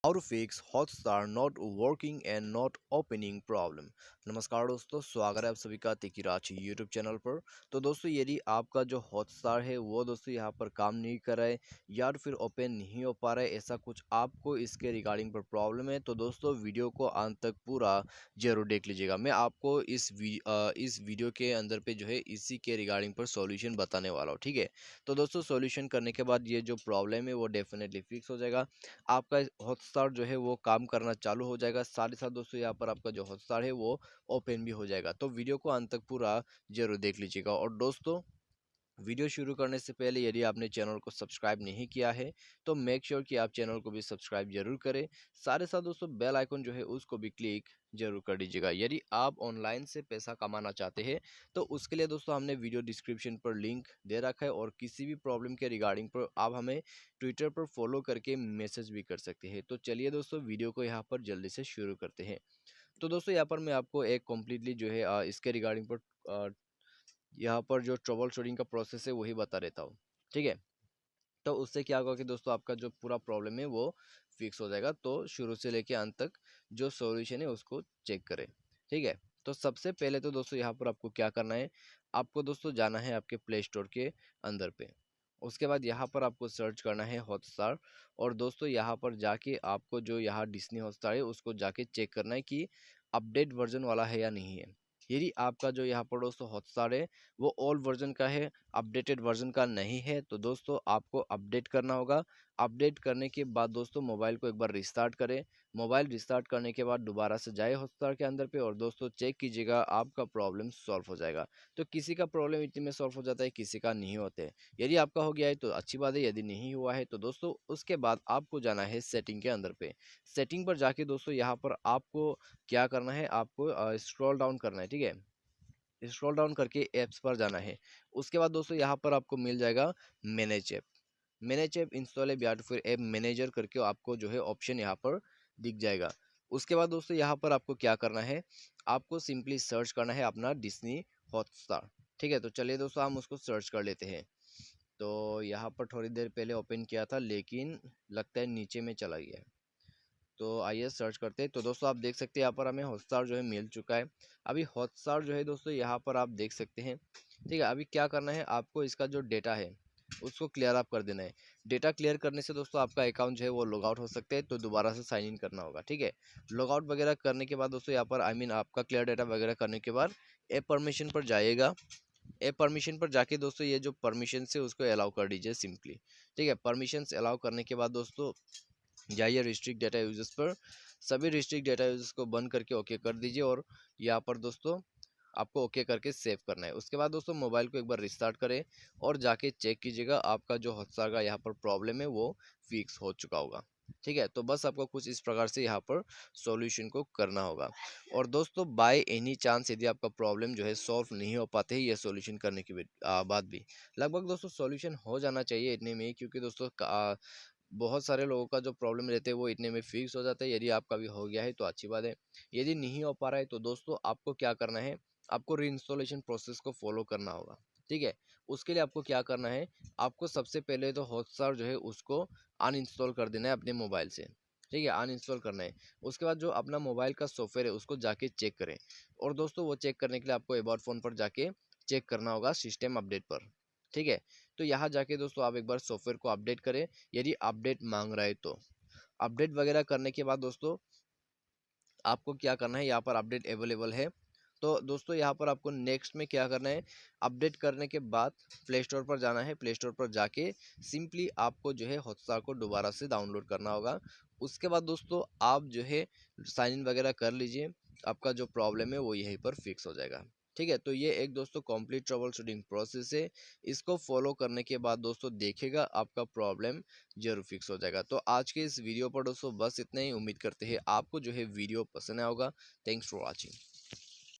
How to fix Hotstar not working and not opening problem. नमस्कार दोस्तों, स्वागत है आप सभी का तिकिराची यूट्यूब चैनल पर। तो दोस्तों, यदि आपका जो हॉटस्टार है वो दोस्तों यहाँ पर काम नहीं कर रहा है या तो फिर ओपन नहीं हो पा रहा है, ऐसा कुछ आपको इसके रिगार्डिंग पर प्रॉब्लम है, तो दोस्तों वीडियो को अंत तक पूरा जरूर देख लीजिएगा। मैं आपको इस वीडियो के अंदर पे जो है इसी के रिगार्डिंग पर सॉल्यूशन बताने वाला हूँ। ठीक है, तो दोस्तों सॉल्यूशन करने के बाद ये जो प्रॉब्लम है वो डेफिनेटली फिक्स हो जाएगा। आपका हॉटस्टार जो है वो काम करना चालू हो जाएगा। साथ ही साथ दोस्तों यहाँ पर आपका जो हॉटस्टार है वो ओपन भी हो जाएगा। तो वीडियो को अंत तक पूरा जरूर देख लीजिएगा। और दोस्तों, वीडियो शुरू करने से पहले यदि आपने चैनल को सब्सक्राइब नहीं किया है तो मेक श्योर कि आप चैनल को भी सब्सक्राइब जरूर करें। साथ ही साथ दोस्तों बेल आइकन जो है उसको भी क्लिक जरूर कर दीजिएगा। यदि आप ऑनलाइन से पैसा कमाना चाहते हैं तो उसके लिए दोस्तों हमने वीडियो डिस्क्रिप्शन पर लिंक दे रखा है, और किसी भी प्रॉब्लम के रिगार्डिंग पर आप हमें ट्विटर पर फॉलो करके मैसेज भी कर सकते हैं। तो चलिए दोस्तों, वीडियो को यहाँ पर जल्दी से शुरू करते हैं। तो दोस्तों यहाँ पर मैं आपको एक कम्प्लीटली जो है इसके रिगार्डिंग पर यहाँ पर जो ट्रबल शूटिंग का प्रोसेस है वही बता देता हूँ। ठीक है, तो उससे क्या होगा कि दोस्तों आपका जो पूरा प्रॉब्लम है वो फिक्स हो जाएगा। तो शुरू से लेके अंत तक जो सॉल्यूशन है उसको चेक करें। ठीक है, तो सबसे पहले तो दोस्तों यहाँ पर आपको क्या करना है, आपको दोस्तों जाना है आपके प्ले स्टोर के अंदर पे। उसके बाद यहाँ पर आपको सर्च करना है हॉटस्टार। और दोस्तों यहाँ पर जाके आपको जो यहाँ डिज्नी हॉटस्टार है उसको जाके चेक करना है कि अपडेट वर्जन वाला है या नहीं है। यदि आपका जो यहाँ पर दोस्तों हॉटस्टार है वो ओल्ड वर्जन का है, अपडेटेड वर्जन का नहीं है, तो दोस्तों आपको अपडेट करना होगा। अपडेट करने के बाद दोस्तों मोबाइल को एक बार रिस्टार्ट करें। मोबाइल रिस्टार्ट करने के बाद दोबारा से जाए हॉटस्टार के अंदर पे और दोस्तों चेक कीजिएगा, आपका प्रॉब्लम सॉल्व हो जाएगा। तो किसी का प्रॉब्लम इतने में सॉल्व हो जाता है, किसी का नहीं होते हैं। यदि आपका हो गया है तो अच्छी बात है, यदि नहीं हुआ है तो दोस्तों उसके बाद आपको जाना है सेटिंग के अंदर पे। सेटिंग पर जाके दोस्तों यहाँ पर आपको क्या करना है, आपको स्क्रॉल डाउन करना है। ठीक है, स्क्रॉल डाउन करके ऐप्स पर जाना है। उसके बाद दोस्तों यहाँ पर आपको मिल जाएगा manage app. Manage app install है या तो फिर ऐप मैनेजर करके आपको जो है ऑप्शन यहाँ पर दिख जाएगा। उसके बाद दोस्तों यहाँ पर आपको क्या करना है, आपको सिंपली सर्च करना है अपना डिज्नी हॉटस्टार। ठीक है, तो चलिए दोस्तों हम उसको सर्च कर लेते हैं। तो यहाँ पर थोड़ी देर पहले ओपन किया था लेकिन लगता है नीचे में चला गया है। तो आइए सर्च करते हैं। तो दोस्तों आप देख सकते हैं यहाँ पर हमें हॉटस्टार जो है मिल चुका है। अभी हॉटस्टार जो है दोस्तों यहाँ पर आप देख सकते हैं। ठीक है, अभी क्या करना है, आपको इसका जो डेटा है उसको क्लियर अप कर देना है। डेटा क्लियर करने से दोस्तों आपका अकाउंट जो है वो लॉग आउट हो सकते हैं, तो दोबारा से साइन इन करना होगा। ठीक है, लॉग आउट वगैरह करने के बाद दोस्तों यहाँ पर आपका क्लियर डेटा वगैरह करने के बाद ऐप परमिशन पर जाइएगा। ऐप परमिशन पर जाके दोस्तों ये जो परमिशन है उसको अलाउ कर दीजिए सिंपली। ठीक है, परमिशन अलाउ करने के बाद दोस्तों जाइए रिस्ट्रिक्ट डेटा यूजर्स पर। सभी रिस्ट्रिक्ट डेटा यूजर्स को बंद करके ओके कर दीजिए, और यहाँ पर दोस्तों आपको ओके करके सेव करना है। उसके बाद दोस्तों मोबाइल को एक बार रिस्टार्ट करें और जाके चेक कीजिएगा, आपका जो हॉटस्टार का यहाँ पर प्रॉब्लम है वो फिक्स हो चुका होगा। ठीक है, तो बस आपको कुछ इस प्रकार से यहाँ पर सॉल्यूशन को करना होगा। और दोस्तों बाय एनी चांस यदि आपका प्रॉब्लम जो है सॉल्व नहीं हो पाते है ये सॉल्यूशन करने के बाद भी, लगभग दोस्तों सॉल्यूशन हो जाना चाहिए इतने में ही, क्योंकि दोस्तों बहुत सारे लोगों का जो प्रॉब्लम रहते हैं वो इतने में फिक्स हो जाता है। यदि आपका भी हो गया है तो अच्छी बात है, यदि नहीं हो पा रहा है तो दोस्तों आपको क्या करना है, आपको रीइंस्टॉलेशन प्रोसेस को फॉलो करना होगा। ठीक है, उसके लिए आपको क्या करना है, आपको सबसे पहले तो हॉटस्टार जो है उसको अनइंस्टॉल कर देना है अपने मोबाइल से। ठीक है, अनइंस्टॉल करना है। उसके बाद जो अपना मोबाइल का सॉफ्टवेयर है उसको जाके चेक करें। और दोस्तों वो चेक करने के लिए आपको अबाउट फोन पर जाके चेक करना होगा सिस्टम अपडेट पर। ठीक है, तो यहाँ जाके दोस्तों आप एक बार सॉफ्टवेयर को अपडेट करें, यदि अपडेट मांग रहा है तो। अपडेट वगैरह करने के बाद दोस्तों आपको क्या करना है, यहाँ पर अपडेट अवेलेबल है। तो दोस्तों यहाँ पर आपको नेक्स्ट में क्या करना है, अपडेट करने के बाद प्ले स्टोर पर जाना है। प्ले स्टोर पर जाके सिंपली आपको जो है हॉटस्टार को दोबारा से डाउनलोड करना होगा। उसके बाद दोस्तों आप जो है साइन इन वगैरह कर लीजिए, आपका जो प्रॉब्लम है वो यहीं पर फिक्स हो जाएगा। ठीक है, तो ये एक दोस्तों कंप्लीट ट्रबल शूटिंग प्रोसेस है। इसको फॉलो करने के बाद दोस्तों देखेगा आपका प्रॉब्लम जरूर फिक्स हो जाएगा। तो आज के इस वीडियो पर दोस्तों बस इतना ही। उम्मीद करते हैं आपको जो है वीडियो पसंद आया होगा। Thanks for watching.